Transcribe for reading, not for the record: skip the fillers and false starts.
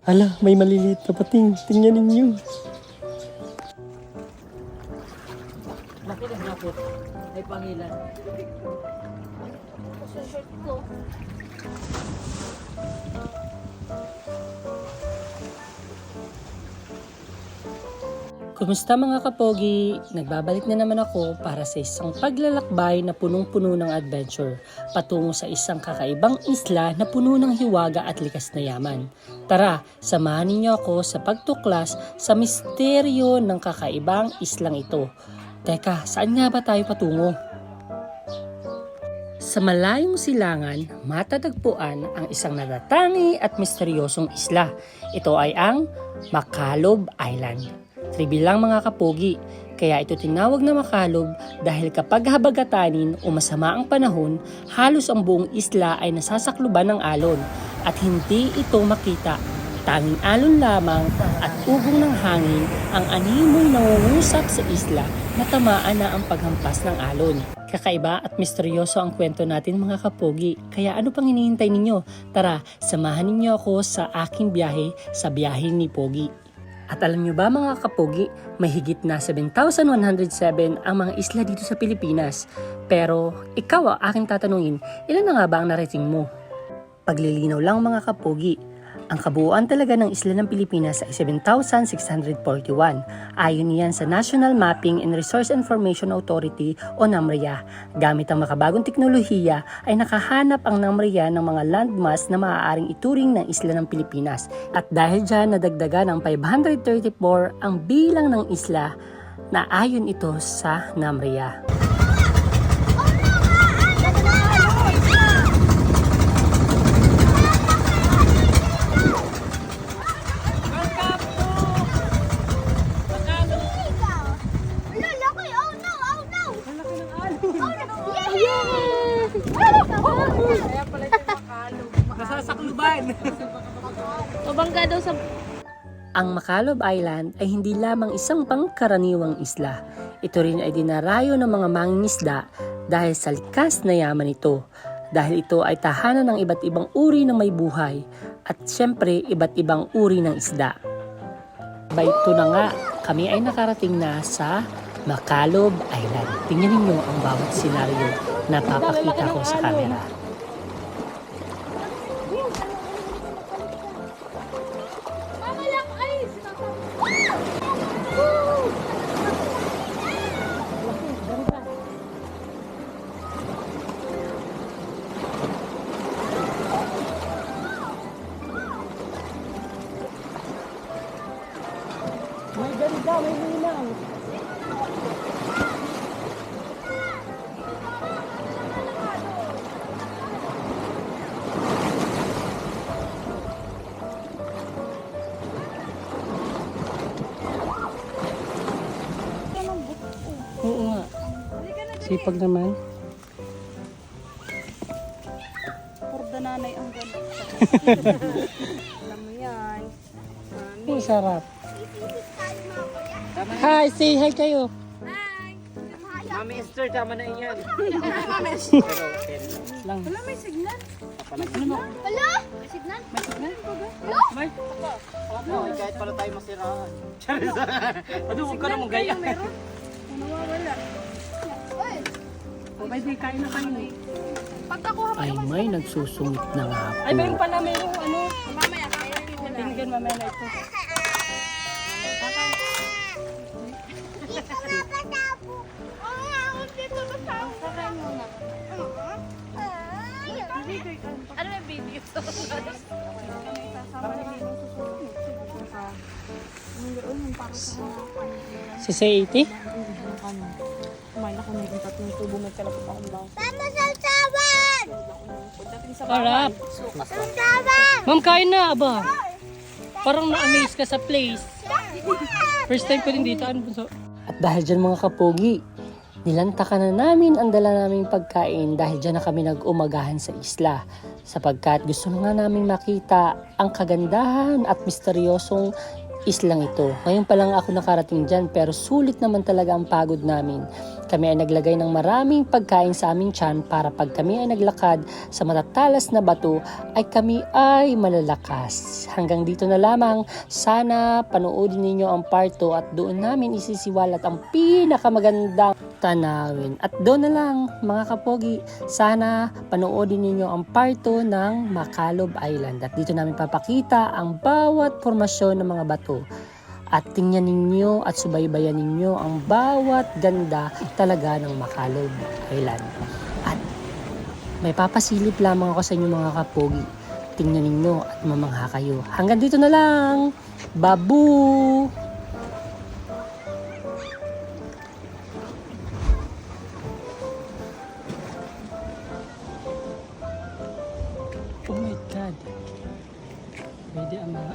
Hala, may maliliit na pating. Tingnan ninyo. Laki ng hapot. Ay pangilan. Short ko. Kumusta mga kapogi? Nagbabalik na naman ako para sa isang paglalakbay na punong-puno ng adventure patungo sa isang kakaibang isla na puno ng hiwaga at likas na yaman. Tara, samahan ninyo ako sa pagtuklas sa misteryo ng kakaibang islang ito. Teka, saan nga ba tayo patungo? Sa malayong silangan, matatagpuan ang isang natatangi at misteryosong isla. Ito ay ang Macalob Island. Trivial lang mga kapogi, kaya ito tinawag na Macalob dahil kapag habagatanin o masama ang panahon, halos ang buong isla ay nasasakluban ng alon at hindi ito makita. Tanging alon lamang at ugong ng hangin ang animoy nangungusap sa isla na tamaan na ang paghampas ng alon. Kakaiba at misteryoso ang kwento natin mga kapogi, kaya ano pang hinihintay ninyo? Tara, samahan ninyo ako sa aking biyahe sa biyahe ni Pogi. At alam nyo ba mga kapogi, may higit na 7,107 ang mga isla dito sa Pilipinas. Pero ikaw ang aking tatanungin, ilan na nga ba ang narating mo? Paglilinaw lang mga kapogi, ang kabuuan talaga ng isla ng Pilipinas ay 7,641. Ayon niyan sa National Mapping and Resource Information Authority o NAMRIA. Gamit ang makabagong teknolohiya ay nakahanap ang NAMRIA ng mga landmass na maaaring ituring ng isla ng Pilipinas. At dahil dyan nadagdagan ng 534 ang bilang ng isla na ayon ito sa NAMRIA. Nasasakluban. Mabangga daw sa... Ang Macalob Island ay hindi lamang isang pangkaraniwang isla. Ito rin ay dinarayo ng mga mangingisda dahil sa likas na yaman ito. Dahil ito ay tahanan ng iba't ibang uri ng may buhay at syempre iba't ibang uri ng isda. Ito na nga, kami ay nakarating na sa Macalob Island. Tingnan ninyo ang bawat senaryo na papakita ko sa camera. May ganda, may linang. Oo nga. Sipag naman. Porda nanay ang ganda. Alam mo yan. Ang sarap. Hi, say hi kayo. Mami Esther, tama na iyan. Lang. Wala, may signal. May signal? May signal? May? Kahit para tayo masiraan. Ano, huwag ka naman gaya. Meron? Nawawala. May di kain na kayo. Pagkakuha mo Ay, may nagsusungit na nga po. Ay, mayroon pala, mayroon ano. mamaya, kaya kita na. Tingnan mamaya na ito. Ano yung video? Si Seiti? Kumain ako ng tatlong tubo nagkalapot akong baso. Harap. Ma'am, kain na aba. Parang na-amaze ka sa place. First time ko din dito. Ano bunso? At dahil dyan mga kapogi, nilantakan na namin ang dala naming pagkain dahil dyan na kami nag-umagahan sa isla. Sapagkat gusto na nga namin makita ang kagandahan at misteryosong islang ito. Ngayon pa lang ako nakarating dyan pero sulit naman talaga ang pagod namin. kami ay naglagay ng maraming pagkain sa aming tiyan para pag kami ay naglakad sa matatalas na bato ay kami ay malalakas. Hanggang dito na lamang. Sana panoodin ninyo ang part 2 at doon namin isisiwalat ang pinakamagandang tanawin. At doon na lang mga kapogi, sana panoodin ninyo ang part 2 ng Macalob Island. At dito namin papakita ang bawat formasyon ng mga bato. At tingnan ninyo at subaybayan ninyo ang bawat ganda talaga ng Macalob Island. At may papasilip lamang ako sa inyo mga kapogi. Tingnan ninyo at mamangha kayo. Hanggang dito na lang. Babu! Oh my God. Pwede ang mga...